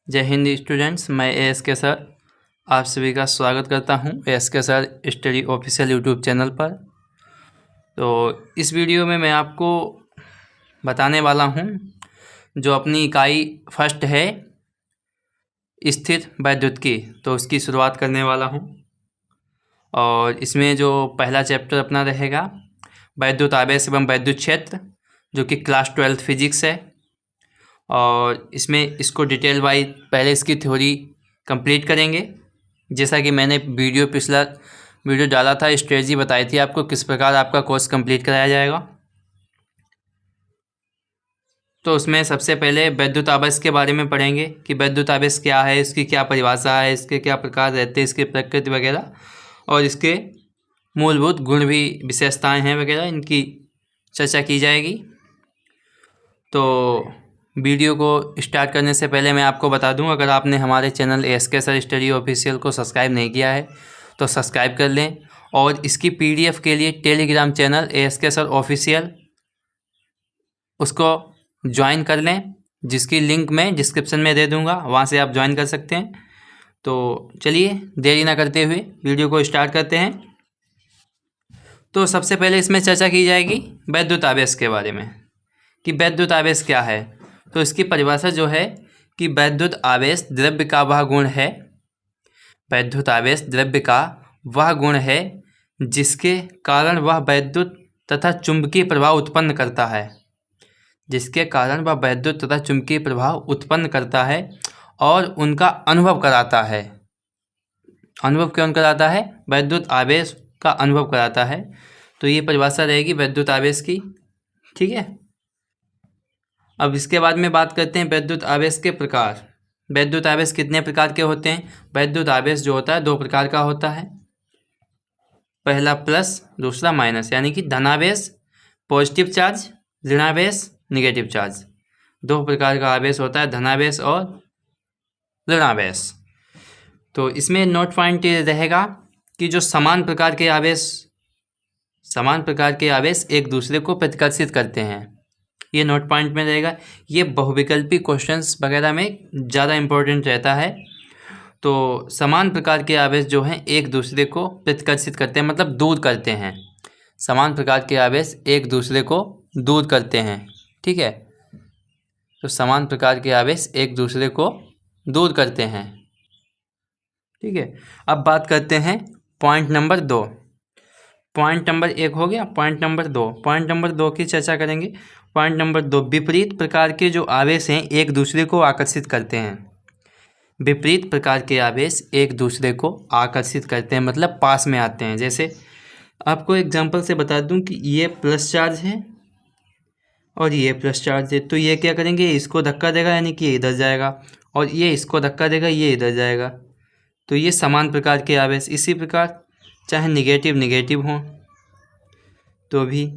जय हिंद स्टूडेंट्स, मैं ASK sir आप सभी का स्वागत करता हूं ASK sir study official YouTube channel पर। तो इस वीडियो में मैं आपको बताने वाला हूं जो अपनी इकाई फर्स्ट है स्थिर वैद्युत की, तो उसकी शुरुआत करने वाला हूं। और इसमें जो पहला चैप्टर अपना रहेगा वैद्युत आवेश एवं वैद्युत क्षेत्र, जो कि क्लास 12 फिजिक्स है। और इसमें इसको डिटेल वाइज पहले इसकी थ्योरी कंप्लीट करेंगे, जैसा कि मैंने पिछला वीडियो डाला था, स्ट्रेटजी बताई थी आपको किस प्रकार आपका कोर्स कंप्लीट कराया जाएगा। तो उसमें सबसे पहले वैद्युत आवेश के बारे में पढ़ेंगे कि वैद्युत आवेश क्या है, इसकी क्या परिभाषा है, इसके क्या प्रकार रहते हैं, इसकी प्रकृति वगैरह, और इसके मूलभूत गुण भी विशेषताएं हैं वगैरह, इनकी चर्चा की जाएगी। तो वीडियो को स्टार्ट करने से पहले मैं आपको बता दूं, अगर आपने हमारे channel ASK sir study official को सब्सक्राइब नहीं किया है तो सब्सक्राइब कर लें, और इसकी PDF के लिए Telegram channel ASK sir official उसको ज्वाइन कर लें, जिसकी लिंक मैं डिस्क्रिप्शन में दे दूंगा, वहां से आप ज्वाइन कर सकते हैं। तो चलिए देरी ना करते हुए वीडियो को स्टार्ट करते हैं। तो सबसे पहले इसमें चर्चा की जाएगी वैद्युत आवेश के बारे में कि वैद्युत आवेश क्या है। तो इसकी परिभाषा जो है कि वैद्युत आवेश द्रव्य का वह गुण है, वैद्युत आवेश द्रव्य का वह गुण है जिसके कारण वह वैद्युत तथा चुंबकीय प्रभाव उत्पन्न करता है, जिसके कारण वह वैद्युत तथा चुंबकीय प्रभाव उत्पन्न करता है और उनका अनुभव कराता है। अनुभव कौन कराता है? वैद्युत आवेश का अनुभव कराता है। तो ये परिभाषा रहेगी वैद्युत आवेश की, ठीक है। अब इसके बाद में बात करते हैं वैद्युत आवेश के प्रकार। वैद्युत आवेश कितने प्रकार के होते हैं? वैद्युत आवेश जो होता है दो प्रकार का होता है, पहला प्लस, दूसरा माइनस, यानी कि धनावेश पॉजिटिव चार्ज, ऋणावेश निगेटिव चार्ज। दो प्रकार का आवेश होता है, धनावेश और ऋणावेश। तो इसमें नोट पॉइंट रहेगा कि जो समान प्रकार के आवेश एक दूसरे को प्रतिकर्षित करते हैं, ये नोट पॉइंट में रहेगा। ये बहुविकल्पी क्वेश्चंस वगैरह में ज़्यादा इम्पोर्टेंट रहता है। तो समान प्रकार के आवेश जो हैं एक दूसरे को प्रतिकर्षित करते हैं, मतलब दूर करते हैं। समान प्रकार के आवेश एक दूसरे को दूर करते हैं, ठीक है। तो समान प्रकार के आवेश एक दूसरे को दूर करते हैं, ठीक है। अब बात करते हैं पॉइंट नंबर 2। पॉइंट नंबर 1 हो गया, पॉइंट नंबर 2। पॉइंट नंबर 2 की चर्चा करेंगे। पॉइंट नंबर 2, विपरीत प्रकार के जो आवेश हैं एक दूसरे को आकर्षित करते हैं। विपरीत प्रकार के आवेश एक दूसरे को आकर्षित करते हैं, मतलब पास में आते हैं। जैसे आपको एग्जांपल से बता दूं कि ये प्लस चार्ज है और ये प्लस चार्ज है, तो ये क्या करेंगे, इसको धक्का देगा, यानी कि ये इधर जाएगा, और ये इसको धक्का देगा, ये इधर जाएगा। तो ये समान प्रकार के आवेश। इसी प्रकार चाहे निगेटिव हों तो भी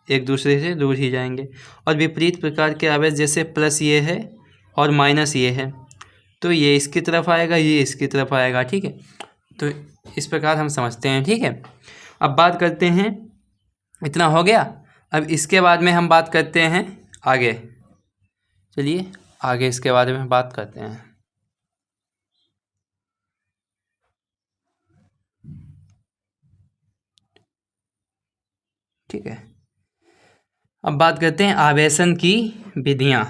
एक दूसरे से दूर ही जाएंगे। और विपरीत प्रकार के आवेश, जैसे प्लस ये है और माइनस ये है, तो ये इसकी तरफ आएगा, ये इसकी तरफ आएगा, ठीक है। तो इस प्रकार हम समझते हैं, ठीक है। अब बात करते हैं, इतना हो गया। अब इसके बाद में हम बात करते हैं आगे। चलिए आगे इसके बारे में बात करते हैं, ठीक है। अब बात करते हैं आवेशन की विधियाँ।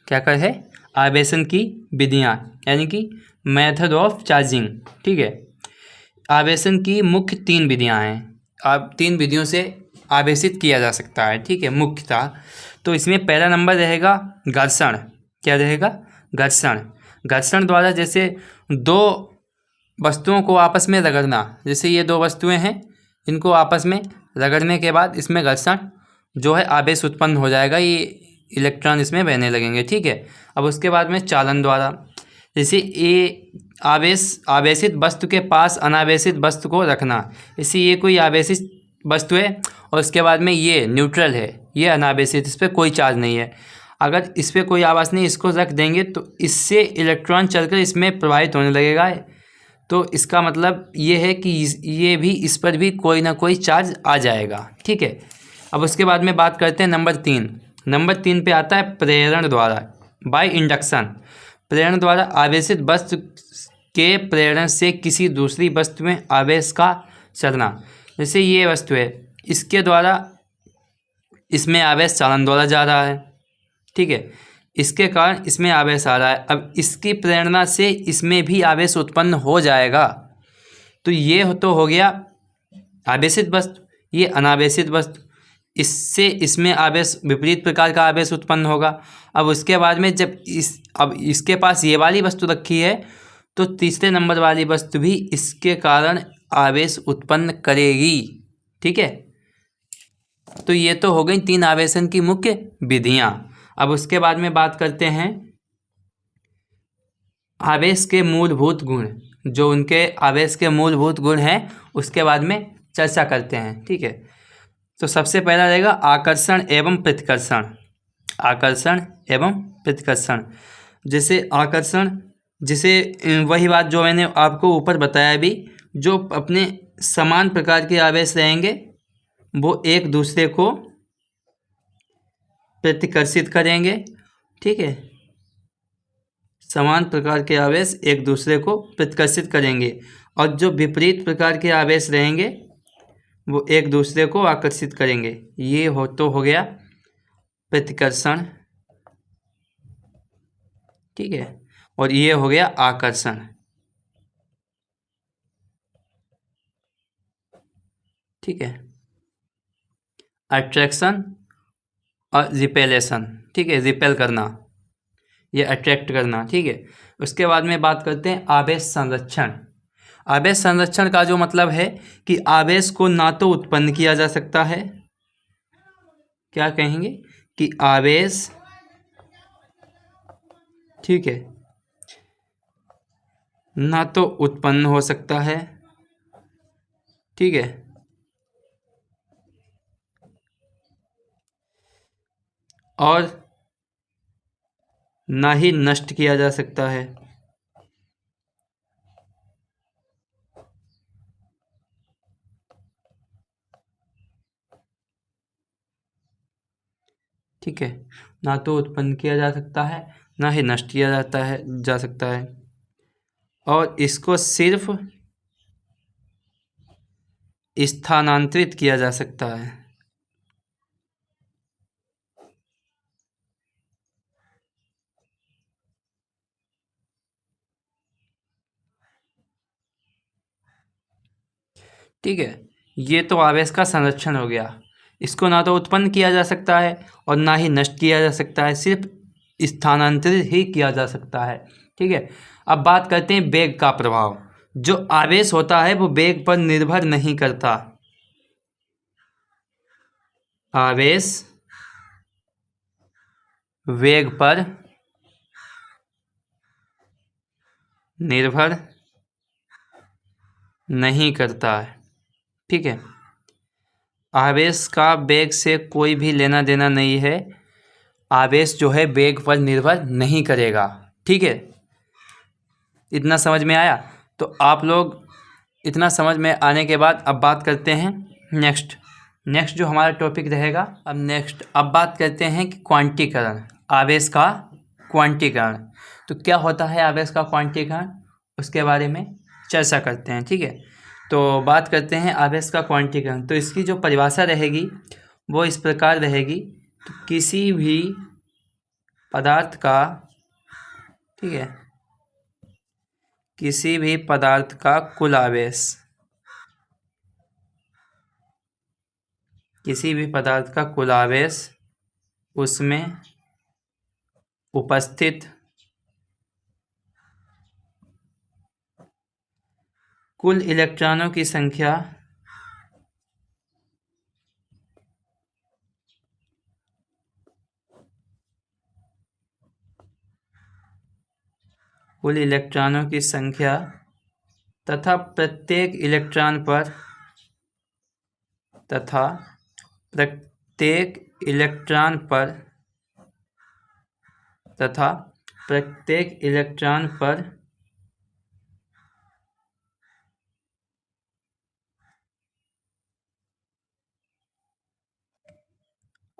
क्या कर है? आवेशन की विधियाँ, यानी कि मेथड ऑफ चार्जिंग, ठीक है। आवेशन की मुख्य 3 विधियाँ हैं। आप 3 विधियों से आवेशित किया जा सकता है, ठीक है, मुख्यतः। तो इसमें पहला नंबर रहेगा घर्षण। क्या रहेगा? घर्षण। घर्षण द्वारा जैसे दो वस्तुओं को आपस में रगड़ना, जैसे ये 2 वस्तुएं हैं, इनको आपस में रगड़ने के बाद इसमें घर्षण जो है आवेश उत्पन्न हो जाएगा, ये इलेक्ट्रॉन इसमें बहने लगेंगे, ठीक है। अब उसके बाद में चालन द्वारा, जैसे ये आवेशित वस्तु के पास अनावेशित वस्तु को रखना, इसे ये कोई आवेशित वस्तु है और उसके बाद में ये न्यूट्रल है, ये अनावेशित, इस पर कोई चार्ज नहीं है। अगर इस पर कोई आवाज़ नहीं, इसको रख देंगे तो इससे इलेक्ट्रॉन चलकर इसमें प्रवाहित होने लगेगा। तो इसका मतलब ये है कि ये भी, इस पर भी कोई ना कोई चार्ज आ जाएगा, ठीक है। अब उसके बाद में बात करते हैं नंबर 3। नंबर 3 पे आता है प्रेरण द्वारा, बाय इंडक्शन। प्रेरण द्वारा आवेशित वस्तु के प्रेरण से किसी दूसरी वस्तु में आवेश का चलना। जैसे ये वस्तु है, इसके द्वारा इसमें आवेश चालन द्वारा जा रहा है, ठीक है, इसके कारण इसमें आवेश आ रहा है। अब इसकी प्रेरणा से इसमें भी आवेश उत्पन्न हो जाएगा। तो ये तो हो गया आवेशित वस्तु, ये अनावेशित वस्तु, इससे इसमें आवेश विपरीत प्रकार का आवेश उत्पन्न होगा। अब उसके बाद में जब अब इसके पास ये वाली वस्तु रखी है, तो तीसरे नंबर वाली वस्तु भी इसके कारण आवेश उत्पन्न करेगी, ठीक है। तो ये तो हो गई 3 आवेशन की मुख्य विधियां। अब उसके बाद में बात करते हैं आवेश के मूलभूत गुण, जो उनके आवेश के मूलभूत गुण हैं उसके बाद में चर्चा करते हैं, ठीक है। तो सबसे पहला रहेगा आकर्षण एवं प्रतिकर्षण। आकर्षण एवं प्रतिकर्षण। जैसे आकर्षण, जैसे वही बात जो मैंने आपको ऊपर बताया भी, जो अपने समान प्रकार के आवेश रहेंगे वो एक दूसरे को प्रतिकर्षित करेंगे, ठीक है। समान प्रकार के आवेश एक दूसरे को प्रतिकर्षित करेंगे, और जो विपरीत प्रकार के आवेश रहेंगे वो एक दूसरे को आकर्षित करेंगे। ये हो गया प्रतिकर्षण, ठीक है, और ये हो गया आकर्षण, ठीक है। अट्रैक्शन और रिपेलेशन, ठीक है, रिपेल करना, ये अट्रैक्ट करना, ठीक है। उसके बाद में बात करते हैं आवेश संरक्षण। आवेश संरक्षण का जो मतलब है कि आवेश को ना तो उत्पन्न किया जा सकता है, क्या कहेंगे कि आवेश, ठीक है, ना तो उत्पन्न हो सकता है, ठीक है, और ना ही नष्ट किया जा सकता है, ठीक है। ना तो उत्पन्न किया जा सकता है, ना ही नष्ट किया जा सकता है, और इसको सिर्फ स्थानांतरित किया जा सकता है, ठीक है। ये तो आवेश का संरक्षण हो गया। इसको ना तो उत्पन्न किया जा सकता है और ना ही नष्ट किया जा सकता है, सिर्फ स्थानांतरित ही किया जा सकता है, ठीक है। अब बात करते हैं वेग का प्रभाव। जो आवेश होता है वो वेग पर निर्भर नहीं करता। आवेश वेग पर निर्भर नहीं करता है, ठीक है। आवेश का वेग से कोई भी लेना देना नहीं है। आवेश जो है वेग पर निर्भर नहीं करेगा, ठीक है। इतना समझ में आया? तो आप लोग इतना समझ में आने के बाद अब बात करते हैं नेक्स्ट जो हमारा टॉपिक रहेगा। अब बात करते हैं कि क्वांटीकरण, आवेश का क्वांटीकरण। तो क्या होता है आवेश का क्वांटीकरण, उसके बारे में चर्चा करते हैं, ठीक है। तो बात करते हैं आवेश का क्वांटीकरण। तो इसकी जो परिभाषा रहेगी वो इस प्रकार रहेगी, तो किसी भी पदार्थ का, ठीक है, किसी भी पदार्थ का कुल आवेश, किसी भी पदार्थ का कुल आवेश, उसमें उपस्थित कुल इलेक्ट्रॉनों की संख्या तथा प्रत्येक इलेक्ट्रॉन पर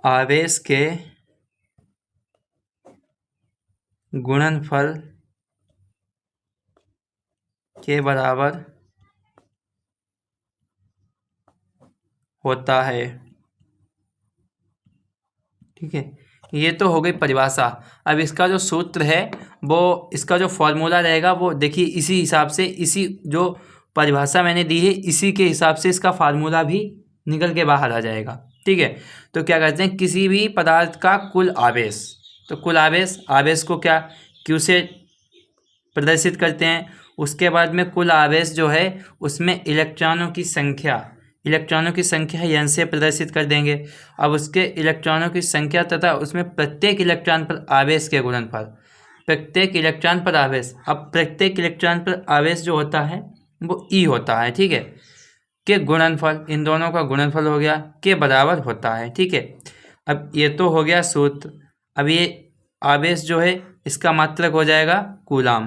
आवेश के गुणनफल के बराबर होता है। ठीक है, ये तो हो गई परिभाषा। अब इसका जो सूत्र है वो, इसका जो फॉर्मूला रहेगा वो देखिए इसी हिसाब से, इसी जो परिभाषा मैंने दी है इसी के हिसाब से इसका फार्मूला भी निकल के बाहर आ जाएगा। ठीक है, तो क्या करते हैं, किसी भी पदार्थ का कुल आवेश, तो कुल आवेश को क्या क्यू से प्रदर्शित करते हैं। उसके बाद में कुल आवेश जो है उसमें इलेक्ट्रॉनों की संख्या एन से प्रदर्शित कर देंगे। अब उसके इलेक्ट्रॉनों की संख्या तथा उसमें प्रत्येक इलेक्ट्रॉन पर आवेश के गुणनफल, प्रत्येक इलेक्ट्रॉन पर आवेश, अब प्रत्येक इलेक्ट्रॉन पर आवेश जो होता है वो ई होता है। ठीक है, के गुणनफल, इन दोनों का गुणनफल हो गया, के बराबर होता है। ठीक है, अब ये तो हो गया सूत्र। अब ये आवेश जो है इसका मात्रक हो जाएगा कूलाम।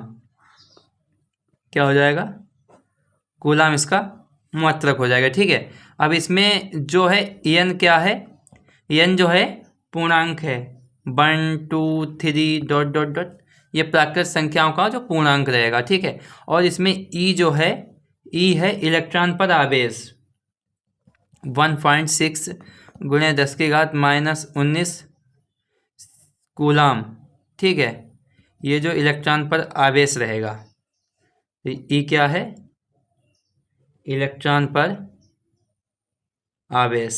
क्या हो जाएगा, कूलाम इसका मात्रक हो जाएगा। ठीक है, अब इसमें जो है एन क्या है, एन जो है पूर्णांक है, 1 2 3 डॉट डॉट डॉट, ये प्राकृत संख्याओं का जो पूर्णांक रहेगा। ठीक है, और इसमें ई जो है, ई है इलेक्ट्रॉन पर आवेश, 1.6 गुणे 10⁻⁻19 कूलाम। ठीक है, ये जो इलेक्ट्रॉन पर आवेश रहेगा, ई क्या है, इलेक्ट्रॉन पर आवेश।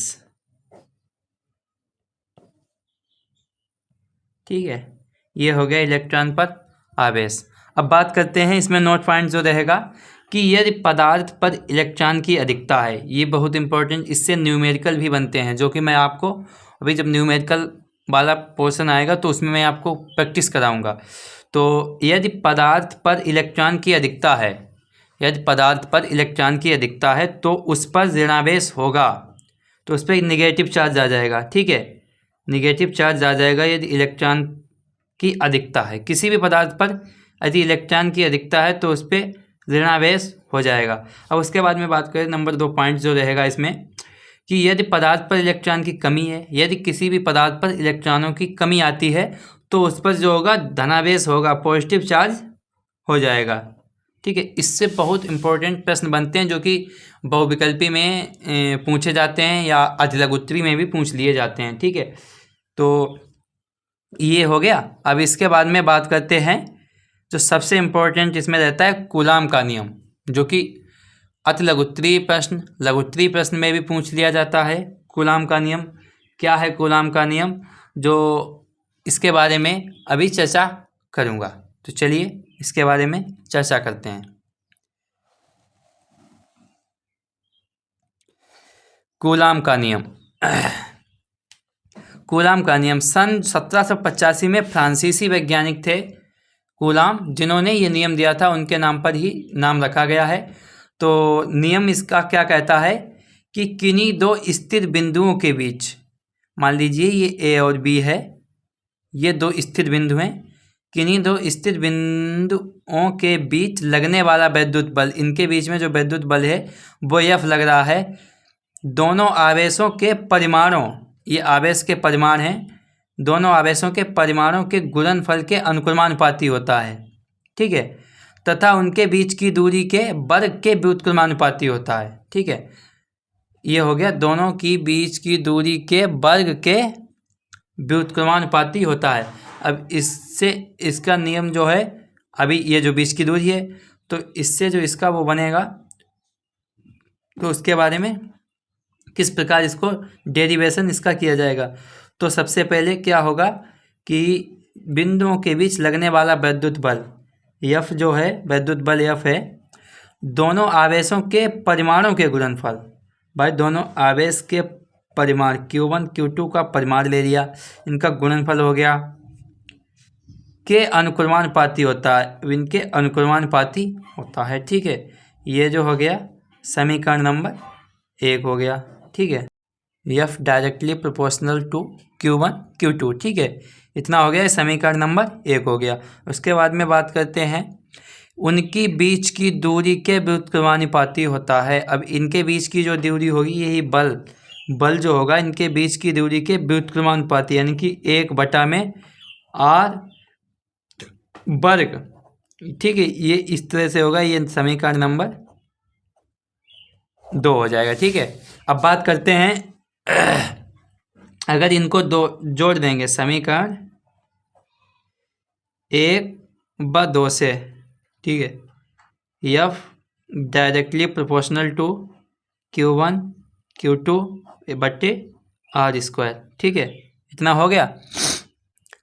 ठीक है, ये हो गया इलेक्ट्रॉन पर आवेश। अब बात करते हैं इसमें नोट पॉइंट जो रहेगा कि यदि पदार्थ पर इलेक्ट्रॉन की अधिकता है, ये बहुत इंपॉर्टेंट, इससे न्यूमेरिकल भी बनते हैं, जो कि मैं आपको अभी जब न्यूमेरिकल वाला पोर्शन आएगा तो उसमें मैं आपको प्रैक्टिस कराऊंगा। तो यदि पदार्थ पर इलेक्ट्रॉन की अधिकता है, यदि पदार्थ पर इलेक्ट्रॉन की अधिकता है तो उस पर ऋणावेश होगा, तो उस पर नेगेटिव चार्ज आ जाएगा। ठीक है, नेगेटिव चार्ज आ जाएगा यदि इलेक्ट्रॉन की अधिकता है, किसी भी पदार्थ पर यदि इलेक्ट्रॉन की अधिकता है तो उस पर ऋणावेश हो जाएगा। अब उसके बाद में बात करें नंबर 2 पॉइंट जो रहेगा इसमें, कि यदि पदार्थ पर इलेक्ट्रॉन की कमी है, यदि किसी भी पदार्थ पर इलेक्ट्रॉनों की कमी आती है तो उस पर जो होगा धनावेश होगा, पॉजिटिव चार्ज हो जाएगा। ठीक है, इससे बहुत इंपॉर्टेंट प्रश्न बनते हैं जो कि बहुविकल्पी में पूछे जाते हैं या अधिलघुत्तरी में भी पूछ लिए जाते हैं। ठीक है, तो ये हो गया। अब इसके बाद में बात करते हैं जो सबसे इम्पोर्टेंट इसमें रहता है कूलाम का नियम, जो कि अति लघुत्तरी प्रश्न, लघुत्तरी प्रश्न में भी पूछ लिया जाता है। कूलाम का नियम क्या है, कूलाम का नियम, जो इसके बारे में अभी चर्चा करूँगा। तो चलिए इसके बारे में चर्चा करते हैं। कूलाम का नियम कूलाम का नियम सन 1785 में फ्रांसीसी वैज्ञानिक थे कूलाम, जिन्होंने ये नियम दिया था, उनके नाम पर ही नाम रखा गया है। तो नियम इसका क्या कहता है कि किन्हीं दो स्थिर बिंदुओं के बीच, मान लीजिए ये ए और बी है, ये दो स्थिर बिंदु हैं, किन्हीं दो स्थिर बिंदुओं के बीच लगने वाला वैद्युत बल, इनके बीच में जो वैद्युत बल है वो F लग रहा है, दोनों आवेशों के परिमाणों, ये आवेश के परिमाण हैं, दोनों आवेशों के परिमाणों के गुणनफल के अनुक्रमानुपाती होता है। ठीक है, तथा उनके बीच की दूरी के वर्ग के व्युत्क्रमानुपाती होता है। ठीक है, ये हो गया, दोनों की बीच की दूरी के वर्ग के व्युत्क्रमानुपाती होता है। अब इससे इसका नियम जो है, अभी ये जो बीच की दूरी है तो इससे जो इसका वो बनेगा, तो उसके बारे में किस प्रकार इसको डेरिवेशन इसका किया जाएगा। तो सबसे पहले क्या होगा कि बिंदुओं के बीच लगने वाला वैद्युत बल F जो है, वैद्युत बल F है, दोनों आवेशों के परिमाणों के गुणनफल, भाई दोनों आवेश के परिमाण Q1 Q2 का परिमाण ले लिया, इनका गुणनफल हो गया, के अनुक्रमानुपाती होता है, इनके अनुक्रमानुपाती होता है। ठीक है, ये जो हो गया समीकरण नंबर 1 हो गया। ठीक है, F directly proportional to Q1 Q2। ठीक है, इतना हो गया, समीकरण नंबर 1 हो गया। उसके बाद में बात करते हैं उनकी बीच की दूरी के व्युत्क्रमानुपाती होता है। अब इनके बीच की जो दूरी होगी, यही बल जो होगा इनके बीच की दूरी के व्युत्क्रमानुपाती, यानी कि 1/r वर्ग ठीक है, ये इस तरह से होगा, ये समीकरण नंबर 2 हो जाएगा। ठीक है, अब बात करते हैं अगर इनको दो जोड़ देंगे समीकरण 1/2 से, ठीक है, F directly proportional to Q1 Q2 बट्टे R²। ठीक है, इतना हो गया।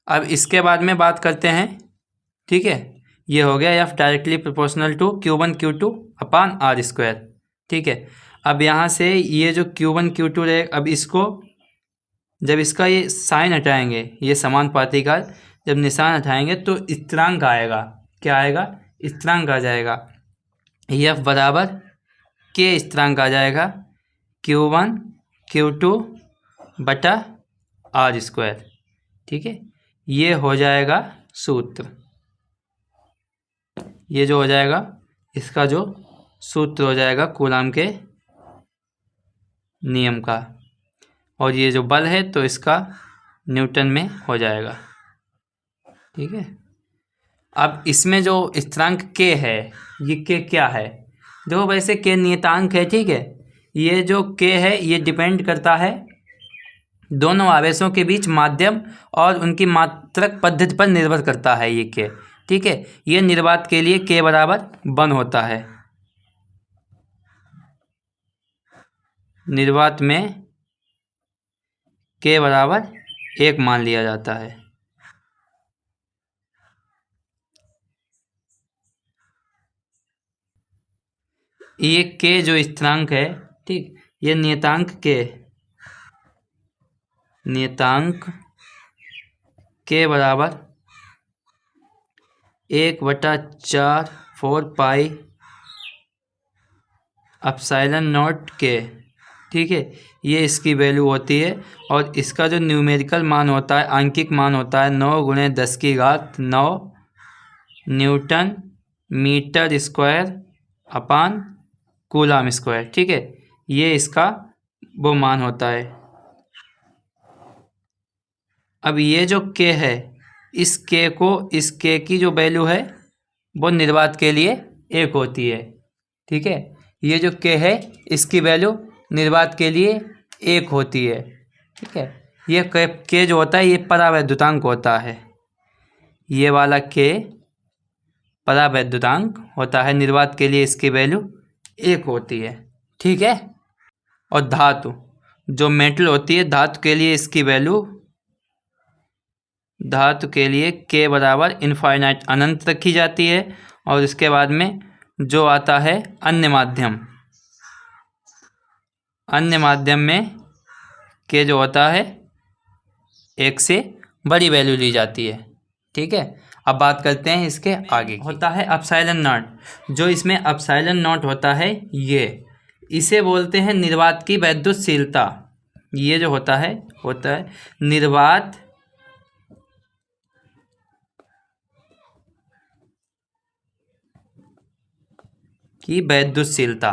अब इसके बाद में बात करते हैं, ठीक है, ये हो गया F directly proportional to Q1 Q2 upon R²। ठीक है, अब यहाँ से ये जो Q1 Q2 रहे, अब इसको जब इसका ये साइन हटाएंगे, ये समानुपाती का जब निशान हटाएंगे तो स्थिरांक आएगा। क्या आएगा? स्थिरांक आ जाएगा। एफ बराबर के स्थिरांक आ जाएगा Q1 Q2 बटा R²। ठीक है, ये हो जाएगा सूत्र। ये जो हो जाएगा, इसका जो सूत्र हो जाएगा कूलाम के नियम का, और ये जो बल है तो इसका न्यूटन में हो जाएगा। ठीक है, अब इसमें जो स्थिरांक के है, ये के क्या है? देखो, वैसे के नियतांक है। ठीक है, ये जो के है ये डिपेंड करता है दोनों आवेशों के बीच माध्यम और उनकी मात्रक पद्धति पर निर्भर करता है ये के। ठीक है, ये निर्वात के लिए के बराबर 1 होता है। निर्वात में के बराबर 1 मान लिया जाता है। ये के जो स्थिरांक है, ठीक, ये नियतांक के बराबर 1/4 4 पाई एप्सिलॉन नॉट के। ठीक है, ये इसकी वैल्यू होती है, और इसका जो न्यूमेरिकल मान होता है, आंकिक मान होता है 9 × 10⁹ newton metre square upon coulomb square. ठीक है, ये इसका वो मान होता है। अब ये जो के है, इस के की जो वैल्यू है वो निर्वात के लिए 1 होती है। ठीक है, ये जो के है इसकी वैल्यू निर्वात के लिए 1 होती है। ठीक है, ये के जो होता है ये परावैद्युतांक होता है। ये वाला के परावैद्युतांक होता है, निर्वात के लिए इसकी वैल्यू 1 होती है। ठीक है, और धातु जो मेटल होती है, धातु के लिए इसकी वैल्यू, धातु के लिए के बराबर इनफाइनाइट अनंत रखी जाती है। और इसके बाद में जो आता है अन्य माध्यम में के जो होता है 1 से बड़ी वैल्यू ली जाती है। ठीक है, अब बात करते हैं इसके आगे। होता है एप्सिलॉन नॉट। जो इसमें एप्सिलॉन नॉट होता है, ये इसे बोलते हैं निर्वात की वैद्युतशीलता। ये जो होता है निर्वात की वैद्युतशीलता।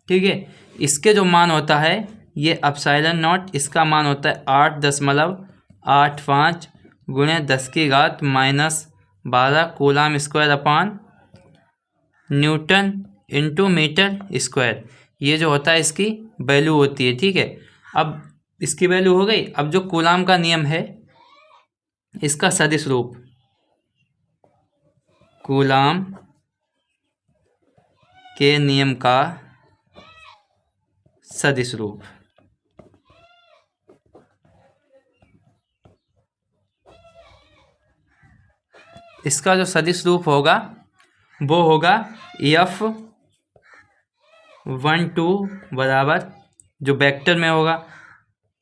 ठीक है, इसके जो मान होता है, ये एप्सिलॉन नॉट, इसका मान होता है 8.85 × 10⁻⁻12 coulomb square upon newton into metre square. ये जो होता है इसकी वैल्यू होती है। ठीक है, अब इसकी वैल्यू हो गई। अब जो कूलाम का नियम है, इसका सदिश रूप, कूलाम के नियम का सदिश रूप, इसका जो सदिश रूप होगा वो होगा F12 बराबर, जो वेक्टर में होगा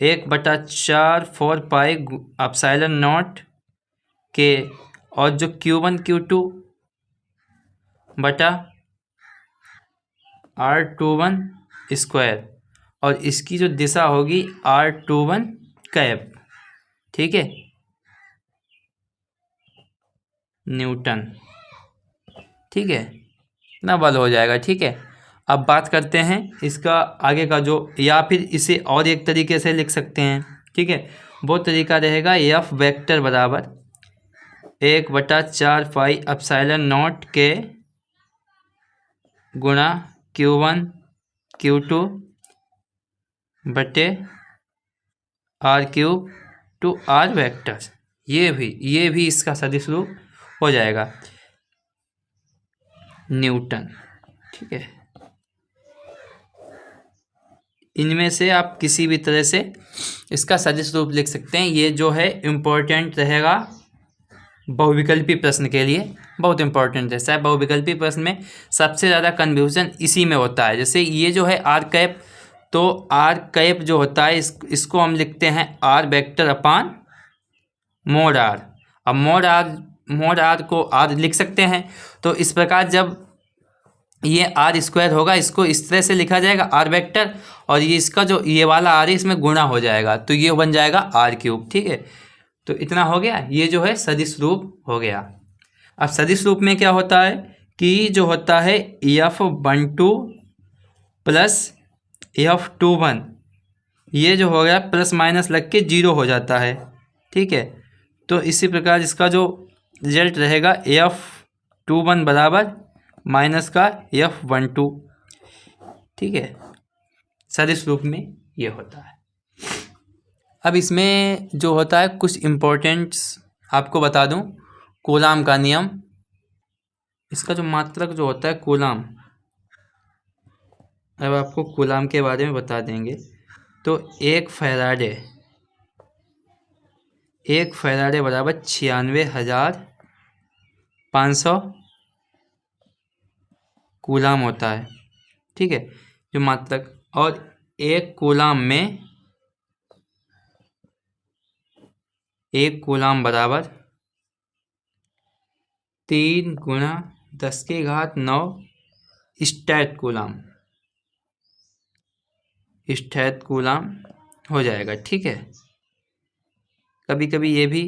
1/4 4 पाई एप्सिलॉन नॉट के, और जो Q1 Q2 बटा R21 स्क्वायर, और इसकी जो दिशा होगी R21 कैप। ठीक है, न्यूटन। ठीक है, इतना बल हो जाएगा। ठीक है, अब बात करते हैं इसका आगे का जो, या फिर इसे और एक तरीके से लिख सकते हैं। ठीक है, वो तरीका रहेगा F वेक्टर बराबर 1/4 पाई एप्सिलॉन नॉट के गुणा Q1 Q2 बटे R³ टू R वेक्टर। ये भी इसका सदिश रूप हो जाएगा, न्यूटन। ठीक है, इनमें से आप किसी भी तरह से इसका सदिश रूप लिख सकते हैं। ये जो है इम्पोर्टेंट रहेगा बहुविकल्पी प्रश्न के लिए, बहुत इंपॉर्टेंट है। शायद बहुविकल्पी प्रश्न में सबसे ज़्यादा कन्फ्यूजन इसी में होता है। जैसे ये जो है R², तो R² जो होता है इसको हम लिखते हैं R वेक्टर अपान मोड R। अब मोड R को R लिख सकते हैं, तो इस प्रकार जब ये R² होगा, इसको इस तरह से लिखा जाएगा R वेक्टर, और ये इसका जो ये वाला R है इसमें गुणा हो जाएगा, तो ये बन जाएगा R³। ठीक है, तो इतना हो गया, ये जो है सदिश रूप हो गया। अब सदिश रूप में क्या होता है कि जो होता है F12 प्लस F21, ये जो हो गया प्लस माइनस लग के 0 हो जाता है। ठीक है, तो इसी प्रकार इसका जो रिजल्ट रहेगा F21 बराबर माइनस का F12। ठीक है, सदिश रूप में ये होता है। अब इसमें जो होता है कुछ इम्पोर्टेंट्स आपको बता दूं। कूलाम का नियम, इसका जो मात्रक जो होता है कूलाम, अब आपको कूलाम के बारे में बता देंगे। तो 1 फैराडे बराबर 96,500 कूलाम होता है। ठीक है, जो मात्रक, और 1 कूलाम बराबर 3 × 10⁹ स्टैट कूलाम हो जाएगा। ठीक है, कभी कभी ये भी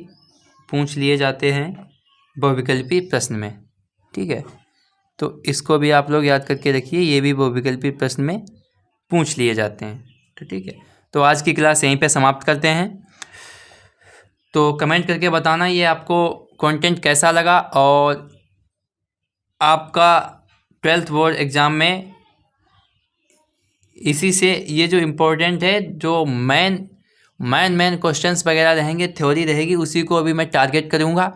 पूछ लिए जाते हैं बहुविकल्पी प्रश्न में। ठीक है, तो इसको भी आप लोग याद करके रखिए, ये भी बहुविकल्पी प्रश्न में पूछ लिए जाते हैं। तो ठीक है, तो आज की क्लास यहीं पे समाप्त करते हैं। तो कमेंट करके बताना ये आपको कंटेंट कैसा लगा, और आपका 12th बोर्ड एग्ज़ाम में इसी से ये जो इम्पोर्टेंट है, जो मेन क्वेश्चंस वगैरह रहेंगे, थ्योरी रहेगी, उसी को अभी मैं टारगेट करूँगा।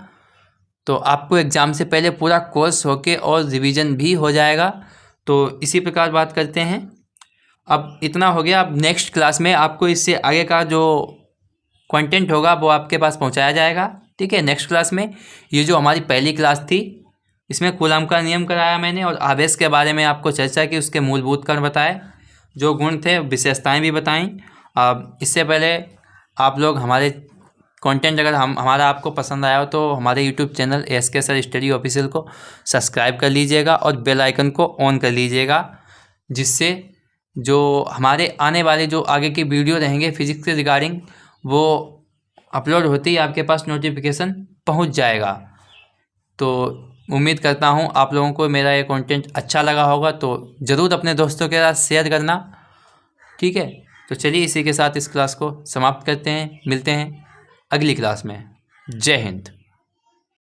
तो आपको एग्ज़ाम से पहले पूरा कोर्स होके और रिवीजन भी हो जाएगा। तो इसी प्रकार बात करते हैं। अब इतना हो गया, अब नेक्स्ट क्लास में आपको इससे आगे का जो कंटेंट होगा वो आपके पास पहुंचाया जाएगा। ठीक है, नेक्स्ट क्लास में ये जो हमारी पहली क्लास थी, इसमें कूलाम का नियम कराया मैंने, और आवेश के बारे में आपको चर्चा की, उसके मूलभूत कण बताए, जो गुण थे विशेषताएं भी बताई। अब इससे पहले आप लोग हमारे कंटेंट अगर हमारा आपको पसंद आया हो तो हमारे YouTube channel ASK sir study official को सब्सक्राइब कर लीजिएगा और बेल आइकन को ऑन कर लीजिएगा, जिससे जो हमारे आने वाले जो आगे की वीडियो रहेंगे फिजिक्स के रिगार्डिंग, वो अपलोड होते ही आपके पास नोटिफिकेशन पहुंच जाएगा। तो उम्मीद करता हूं आप लोगों को मेरा ये कंटेंट अच्छा लगा होगा, तो ज़रूर अपने दोस्तों के साथ शेयर करना। ठीक है, तो चलिए इसी के साथ इस क्लास को समाप्त करते हैं। मिलते हैं अगली क्लास में। जय हिंद।